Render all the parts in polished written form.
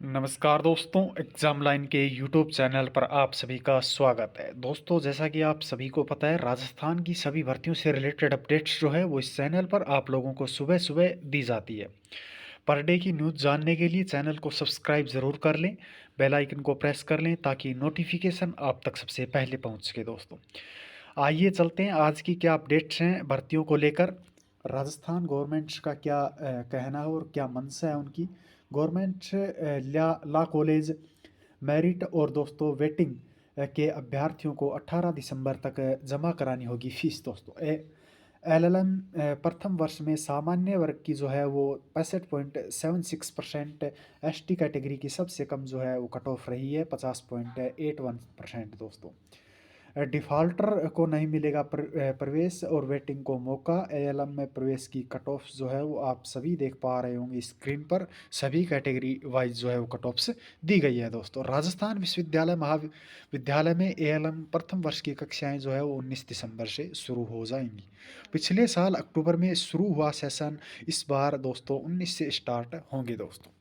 नमस्कार दोस्तों, exam line के यूट्यूब चैनल पर आप सभी का स्वागत है। दोस्तों, जैसा कि आप सभी को पता है, राजस्थान की सभी भर्तियों से रिलेटेड अपडेट्स जो है वो इस चैनल पर आप लोगों को सुबह-सुबह दी जाती है। पर डे की न्यूज़ जानने के लिए चैनल को सब्सक्राइब ज़रूर कर लें, बेल आइकन को प्रेस कर लें ताकि नोटिफिकेशन आप तक सबसे पहले पहुँच सके दोस्तों। आइए चलते हैं आज की क्या अपडेट्स हैं भर्तियों को लेकर। राजस्थान गवर्नमेंट का क्या कहना है और क्या मंशा है उनकी। गवर्नमेंट लॉ कॉलेज मेरिट और दोस्तों वेटिंग के अभ्यर्थियों को 18 दिसंबर तक जमा करानी होगी फीस दोस्तों। एलएलएम प्रथम वर्ष में सामान्य वर्ग की जो है वो 65.76%, एसटी कैटेगरी की सबसे कम जो है वो कट ऑफ रही है 50.81% दोस्तों। डिफ़ॉल्टर को नहीं मिलेगा प्रवेश और वेटिंग को मौका। एएलएम में प्रवेश की कट ऑफ जो है वो आप सभी देख पा रहे होंगे स्क्रीन पर। सभी कैटेगरी वाइज जो है वो कट ऑफ्स दी गई है दोस्तों। राजस्थान विश्वविद्यालय महाविद्यालय में एएलएम प्रथम वर्ष की कक्षाएं जो है वो 19 दिसंबर से शुरू हो जाएंगी। पिछले साल अक्टूबर में शुरू हुआ सेशन इस बार दोस्तों 19 से स्टार्ट होंगे दोस्तों।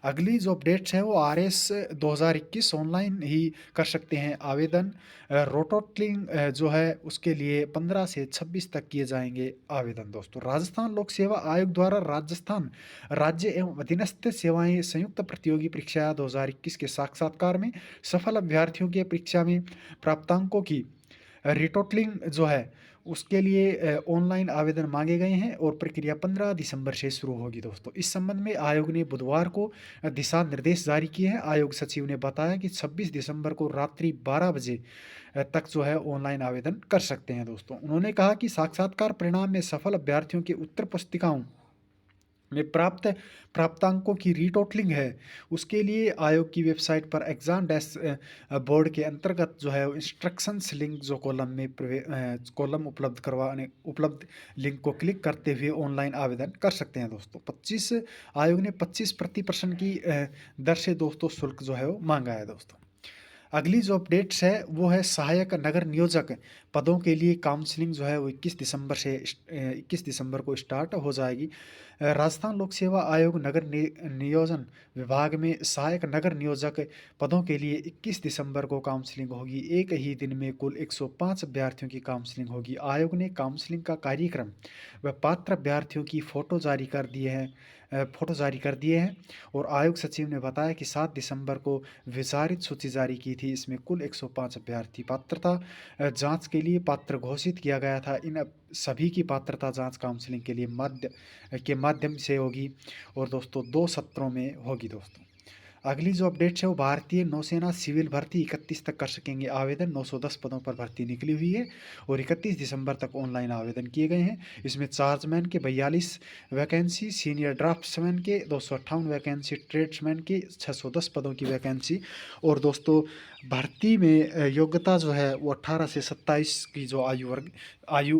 अगली जो अपडेट्स है वो आरएस 2021 ऑनलाइन ही कर सकते हैं आवेदन। रोटोटलिंग जो है उसके लिए 15 से 26 तक किए जाएंगे आवेदन दोस्तों। राजस्थान लोक सेवा आयोग द्वारा राजस्थान राज्य एवं अधीनस्थ सेवाएं संयुक्त प्रतियोगी परीक्षा 2021 के साक्षात्कार में सफल अभ्यर्थियों के परीक्षा में प्राप्तांकों की रिटोटलिंग जो है उसके लिए ऑनलाइन आवेदन मांगे गए हैं और प्रक्रिया 15 दिसंबर से शुरू होगी दोस्तों। इस संबंध में आयोग ने बुधवार को दिशा निर्देश जारी किए हैं। आयोग सचिव ने बताया कि 26 दिसंबर को रात्रि 12 बजे तक जो है ऑनलाइन आवेदन कर सकते हैं दोस्तों। उन्होंने कहा कि साक्षात्कार परिणाम में सफल अभ्यर्थियों के उत्तर पुस्तिकाओं में प्राप्तांकों की रीटोटलिंग है उसके लिए आयोग की वेबसाइट पर एग्जाम डैश बोर्ड के अंतर्गत जो है इंस्ट्रक्शंस लिंक जो कॉलम उपलब्ध लिंक को क्लिक करते हुए ऑनलाइन आवेदन कर सकते हैं दोस्तों। 25 आयोग ने 25% की दर से दोस्तों शुल्क जो है वो मांगा है दोस्तों। अगली जो अपडेट्स है वो है सहायक नगर नियोजक पदों के लिए काउंसलिंग जो है वो 21 दिसंबर को स्टार्ट हो जाएगी। राजस्थान लोक सेवा आयोग नगर नियोजन विभाग में सहायक नगर नियोजक पदों के लिए 21 दिसंबर को काउंसलिंग होगी। एक ही दिन में कुल 105 अभ्यर्थियों की काउंसलिंग होगी। आयोग ने काउंसलिंग का कार्यक्रम व पात्र अभ्यर्थियों की फोटो जारी कर दिए हैं और आयोग सचिव ने बताया कि 7 दिसंबर को विचारित सूची जारी की थी। इसमें कुल 105 अभ्यर्थी पात्रता जांच के लिए पात्र घोषित किया गया था। इन सभी की पात्रता जांच काउंसलिंग के लिए माध्यम से होगी और दोस्तों 2 सत्रों में होगी दोस्तों। अगली जो अपडेट्स है वो भारतीय नौसेना सिविल भर्ती 31 तक कर सकेंगे आवेदन। 910 पदों पर भर्ती निकली हुई है और 31 दिसंबर तक ऑनलाइन आवेदन किए गए हैं। इसमें चार्जमैन के 42 वैकेंसी, सीनियर ड्राफ्ट्समैन के 258 वैकेंसी, ट्रेड्समैन के 610 पदों की वैकेंसी और दोस्तों भर्ती में योग्यता जो है वो 18 से 27 की जो आयु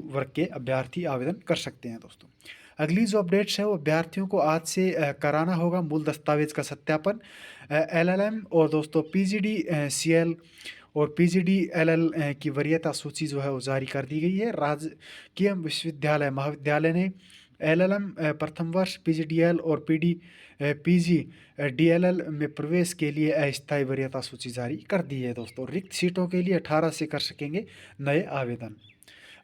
वर्ग के अभ्यर्थी आवेदन कर सकते हैं दोस्तों। अगली जो अपडेट्स है वो अभ्यर्थियों को आज से कराना होगा मूल दस्तावेज का सत्यापन। एलएलएम और दोस्तों पीजीडी सीएल और पीजीडी एलएल की वरीयता सूची जो है वो जारी कर दी गई है। राजकीय विश्वविद्यालय महाविद्यालय ने एलएलएम प्रथम वर्ष पीजीडीएल और पीजी डीएलएल में प्रवेश के लिए अस्थायी वरीयता सूची जारी कर दी है दोस्तों। रिक्त सीटों के लिए 18 से कर सकेंगे नए आवेदन।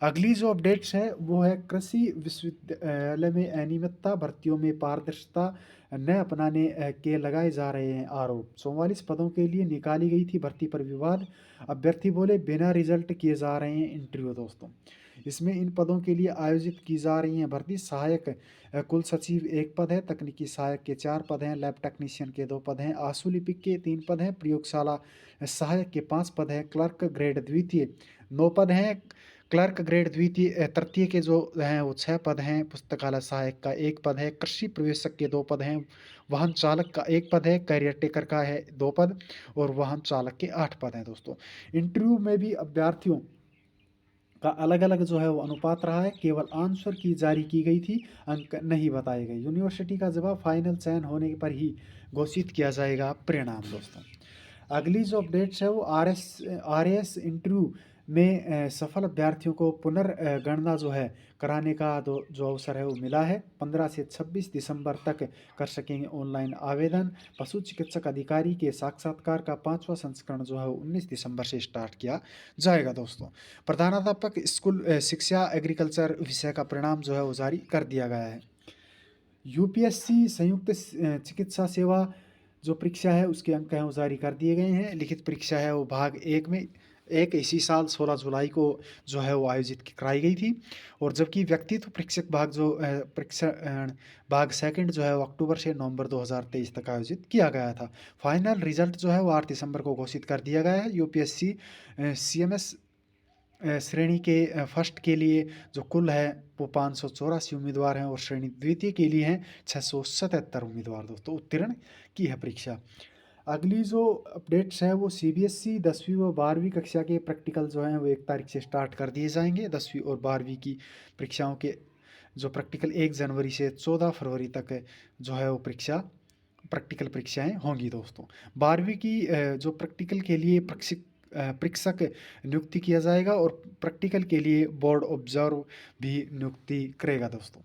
अगली जो अपडेट्स है वो है कृषि विश्वविद्यालय में अनियमितता, भर्तियों में पारदर्शिता न अपनाने के लगाए जा रहे हैं आरोप। 44 पदों के लिए निकाली गई थी भर्ती पर विवाद। अभ्यर्थी बोले बिना रिजल्ट किए जा रहे हैं इंटरव्यू दोस्तों। इसमें इन पदों के लिए आयोजित की जा रही है भर्ती। सहायक कुल सचिव 1 पद है, तकनीकी सहायक के 4 पद हैं, लैब टेक्नीशियन के 2 पद हैं, आशु लिपिक के 3 पद हैं, प्रयोगशाला सहायक के 5 पद हैं, क्लर्क ग्रेड द्वितीय 9 पद हैं, क्लर्क ग्रेड द्वितीय तृतीय के जो हैं वो 6 पद हैं, पुस्तकालय सहायक का 1 पद है, कृषि प्रवेशक के 2 पद हैं, वाहन चालक का 1 पद है, कैरियर टेकर का है 2 पद और वाहन चालक के 8 पद हैं दोस्तों। इंटरव्यू में भी अभ्यर्थियों का अलग अलग जो है वो अनुपात रहा है। केवल आंसर की जारी की गई थी, अंक नहीं बताए गए। यूनिवर्सिटी का जवाब फाइनल चयन होने पर ही घोषित किया जाएगा परिणाम दोस्तों। अगली जो अपडेट्स है वो आर एस इंटरव्यू में सफल अभ्यर्थियों को पुनर्गणना जो है कराने का जो अवसर है वो मिला है। 15 से 26 दिसंबर तक कर सकेंगे ऑनलाइन आवेदन। पशु चिकित्सक अधिकारी के साक्षात्कार का 5वां संस्करण जो है वो 19 दिसंबर से स्टार्ट किया जाएगा दोस्तों। प्रधानाध्यापक स्कूल शिक्षा एग्रीकल्चर विषय का परिणाम जो है वो जारी कर दिया गया है। यूपीएससी संयुक्त चिकित्सा सेवा जो परीक्षा है उसके अंक हैं वो जारी कर दिए गए हैं। लिखित परीक्षा है वो भाग 1 में इसी साल 16 जुलाई को जो है वो आयोजित कराई गई थी। और जबकि व्यक्तित्व परीक्षक भाग परीक्षण भाग सेकंड जो है वो अक्टूबर से नवंबर 2023 तक आयोजित किया गया था। फाइनल रिजल्ट जो है वो 8 दिसंबर को घोषित कर दिया गया है। यूपीएससी सीएमएस श्रेणी के फर्स्ट के लिए जो कुल है वो 584 उम्मीदवार हैं और श्रेणी द्वितीय के लिए हैं 677 उम्मीदवार दोस्तों उत्तीर्ण की है परीक्षा। अगली जो अपडेट्स है वो सीबीएसई 10वीं व 12वीं कक्षा के प्रैक्टिकल जो हैं वो 1 तारीख से स्टार्ट कर दिए जाएंगे। 10वीं और 12वीं की परीक्षाओं के जो प्रैक्टिकल 1 जनवरी से 14 फरवरी तक जो है वो प्रैक्टिकल परीक्षाएं होंगी दोस्तों। 12वीं की जो प्रैक्टिकल के लिए परीक्षक नियुक्ति किया जाएगा और प्रैक्टिकल के लिए बोर्ड ऑब्जर्व भी नियुक्ति करेगा दोस्तों।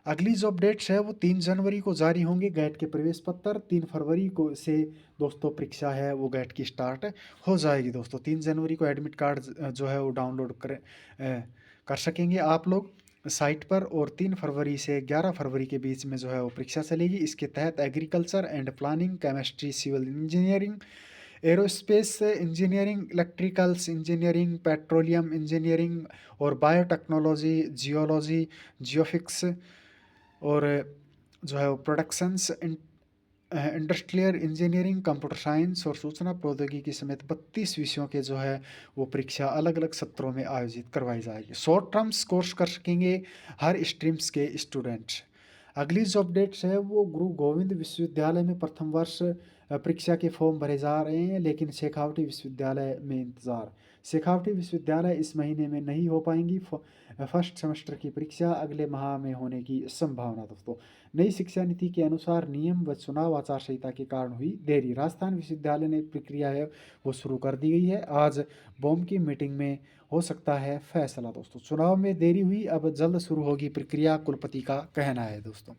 अगली जो अपडेट्स है वो 3 जनवरी को जारी होंगे गैट के प्रवेश पत्र। 3 फरवरी को से दोस्तों परीक्षा है वो गैट की स्टार्ट हो जाएगी दोस्तों। 3 जनवरी को एडमिट कार्ड जो है वो डाउनलोड कर सकेंगे आप लोग साइट पर। और 3 फरवरी से 11 फरवरी के बीच में जो है वो परीक्षा चलेगी। इसके तहत agriculture and planning, chemistry, civil engineering, aerospace engineering, electricals engineering, petroleum engineering और बायोटेक्नोलॉजी, जियोलॉजी, जियोफिक्स और जो है वो productions, industrial engineering, computer science और सूचना प्रौद्योगिकी समेत 32 विषयों के जो है वो परीक्षा अलग अलग सत्रों में आयोजित करवाई जाएगी। शॉर्ट टर्म्स कोर्स कर सकेंगे हर स्ट्रीम्स के स्टूडेंट्स। अगली जो अपडेट्स है वो गुरु गोविंद विश्वविद्यालय में प्रथम वर्ष परीक्षा के फॉर्म भरे जा रहे हैं, लेकिन शेखावटी विश्वविद्यालय में इंतज़ार। शेखावटी विश्वविद्यालय इस महीने में नहीं हो पाएंगी। फर्स्ट सेमेस्टर की परीक्षा अगले माह में होने की संभावना दोस्तों। नई शिक्षा नीति के अनुसार नियम व चुनाव आचार संहिता के कारण हुई देरी। राजस्थान विश्वविद्यालय ने प्रक्रिया है वो शुरू कर दी गई है। आज बॉम की मीटिंग में हो सकता है फैसला दोस्तों। चुनाव में देरी हुई, अब जल्द शुरू होगी प्रक्रिया, कुलपति का कहना है दोस्तों।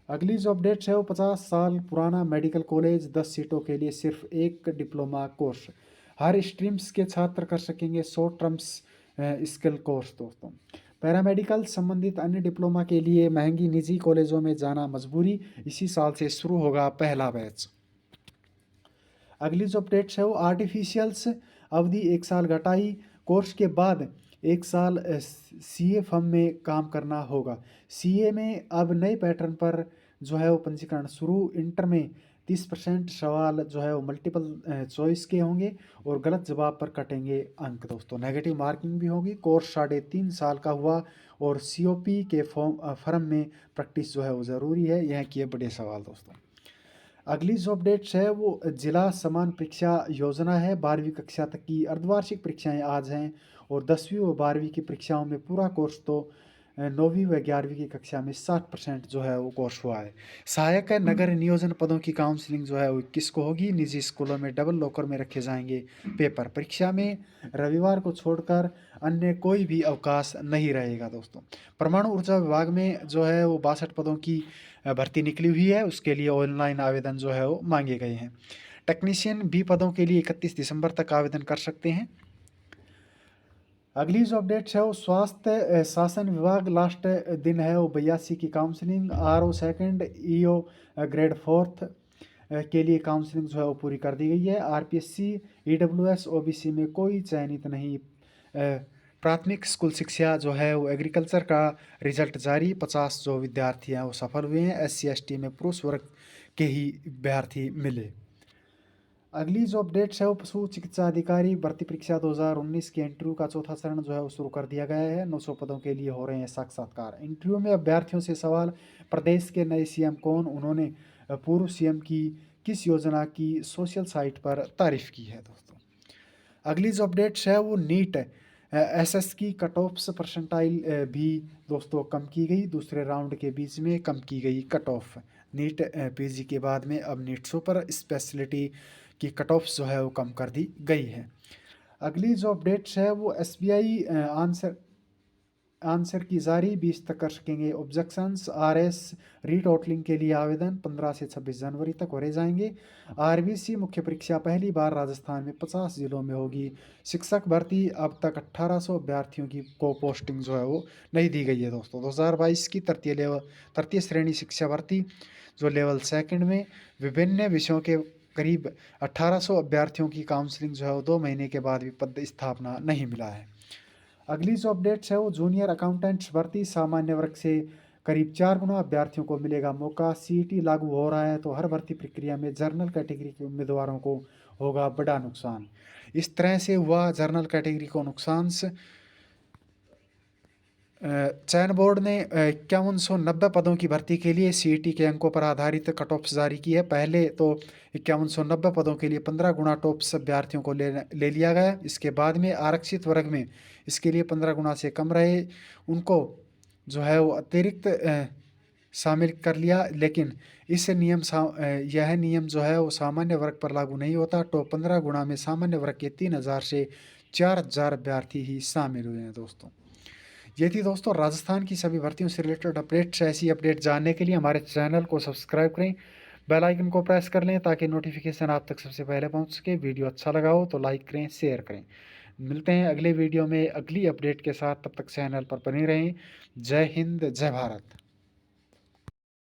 अगली जो अपडेट्स है वो 50 साल पुराना मेडिकल कॉलेज, 10 सीटों के लिए सिर्फ एक डिप्लोमा कोर्स। हर स्ट्रीम्स के छात्र कर सकेंगे शॉर्ट टर्म्स स्किल कोर्स दोस्तों। पैरामेडिकल संबंधित अन्य डिप्लोमा के लिए महंगी निजी कॉलेजों में जाना मजबूरी। इसी साल से शुरू होगा पहला बैच। अगली जो अपडेट्स है वो आर्टिफिशियल्स अवधि 1 साल घटाई। कोर्स के बाद 1 साल सीए फर्म में काम करना होगा। सीए में अब नए पैटर्न पर जो है वो पंजीकरण शुरू। इंटर में 30% सवाल जो है वो मल्टीपल चॉइस के होंगे और गलत जवाब पर कटेंगे अंक दोस्तों। नेगेटिव मार्किंग भी होगी। कोर्स 3.5 साल का हुआ और सीओपी के फर्म में प्रैक्टिस जो है वो ज़रूरी है। यह किए बड़े सवाल दोस्तों। अगली जो अपडेट्स है वो जिला समान परीक्षा योजना है। 12वीं कक्षा तक की अर्धवार्षिक परीक्षाएं आज हैं और 10वीं व 12वीं की परीक्षाओं में पूरा कोर्स तो 9वीं व 11वीं की कक्षा में 60% जो है वो कोर्स हुआ है। सहायक नगर नियोजन पदों की काउंसलिंग जो है वो 21 को होगी। निजी स्कूलों में डबल लॉकर में रखे जाएंगे पेपर। परीक्षा में रविवार को छोड़कर अन्य कोई भी अवकाश नहीं रहेगा दोस्तों। परमाणु ऊर्जा विभाग में जो है वो 62 पदों की भर्ती निकली हुई है। उसके लिए ऑनलाइन आवेदन जो है वो मांगे गए हैं। टेक्नीशियन बी पदों के लिए 31 दिसंबर तक आवेदन कर सकते हैं। अगली जो अपडेट्स है वो स्वास्थ्य शासन विभाग लास्ट दिन है वो 82 की counselling. RO second, EO grade 4th के लिए काउंसलिंग जो है वो पूरी कर दी गई है। आरपीएससी, ईडब्ल्यूएस, ओबीसी में कोई चयनित नहीं। प्राथमिक स्कूल शिक्षा जो है वो एग्रीकल्चर का रिजल्ट जारी। 50 जो विद्यार्थी हैं वो सफल हुए हैं। एससी एसटी में पुरुष वर्ग के ही विद्यार्थी मिले। अगली जो अपडेट्स है वो पशु चिकित्सा अधिकारी भर्ती परीक्षा 2019 के इंटरव्यू का चौथा चरण जो है वो शुरू कर दिया गया है। 900 पदों के लिए हो रहे हैं साक्षात्कार। इंटरव्यू में अभ्यर्थियों से सवाल। प्रदेश के नए सीएम कौन, उन्होंने पूर्व सीएम की किस योजना की सोशल साइट पर तारीफ की है दोस्तों। अगली जो अपडेट्स है वो नीट एसएस की कट ऑफ्स परसेंटाइल भी दोस्तों कम की गई। दूसरे राउंड के बीच में कम की गई कट ऑफ। नीट पीजी के बाद में अब नीट सुपर स्पेशलिटी की कट ऑफ्स जो है वो कम कर दी गई है। अगली जो अपडेट्स है वो एसबीआई आंसर आंसर की जारी 20 तक कर सकेंगे ऑब्जेक्शंस। आरएस रीटोटलिंग के लिए आवेदन 15 से 26 जनवरी तक भरे जाएंगे। आरबीसी मुख्य परीक्षा पहली बार राजस्थान में 50 जिलों में होगी। शिक्षक भर्ती अब तक 1800 अभ्यर्थियों की को पोस्टिंग जो है वो नहीं दी गई है दोस्तों। 2022 की तृतीय श्रेणी शिक्षा भर्ती जो लेवल सेकंड में विभिन्न विषयों के करीब 1800 अभ्यर्थियों की काउंसलिंग जो है वो 2 महीने के बाद भी पद स्थापना नहीं मिला है। अगली जो अपडेट्स है वो जूनियर अकाउंटेंट्स भर्ती सामान्य वर्ग से करीब 4 गुना अभ्यर्थियों को मिलेगा मौका। सीईटी लागू हो रहा है तो हर भर्ती प्रक्रिया में जर्नल कैटेगरी के उम्मीदवारों को होगा बड़ा नुकसान। इस तरह से हुआ जर्नल कैटेगरी को नुकसान। चयन बोर्ड ने 5190 पदों की भर्ती के लिए सीईटी के अंकों पर आधारित कट ऑफ्स जारी की है। पहले तो 5190 पदों के लिए 15 गुना टॉप्स अभ्यर्थियों को ले लिया गया। इसके बाद में आरक्षित वर्ग में इसके लिए 15 गुना से कम रहे उनको जो है वो अतिरिक्त शामिल कर लिया। लेकिन यह नियम जो है वो सामान्य वर्ग पर लागू नहीं होता। टॉप 15 गुना में सामान्य वर्ग के 3000 से 4000 अभ्यर्थी ही शामिल हुए हैं दोस्तों। ये थी दोस्तों राजस्थान की सभी भर्तियों से रिलेटेड अपडेट्स। ऐसी अपडेट जानने के लिए हमारे चैनल को सब्सक्राइब करें, बेल आइकन को प्रेस कर लें ताकि नोटिफिकेशन आप तक सबसे पहले पहुंच सके। वीडियो अच्छा लगा हो तो लाइक करें, शेयर करें। मिलते हैं अगले वीडियो में अगली अपडेट के साथ, तब तक चैनल पर बने रहें। जय हिंद, जय भारत।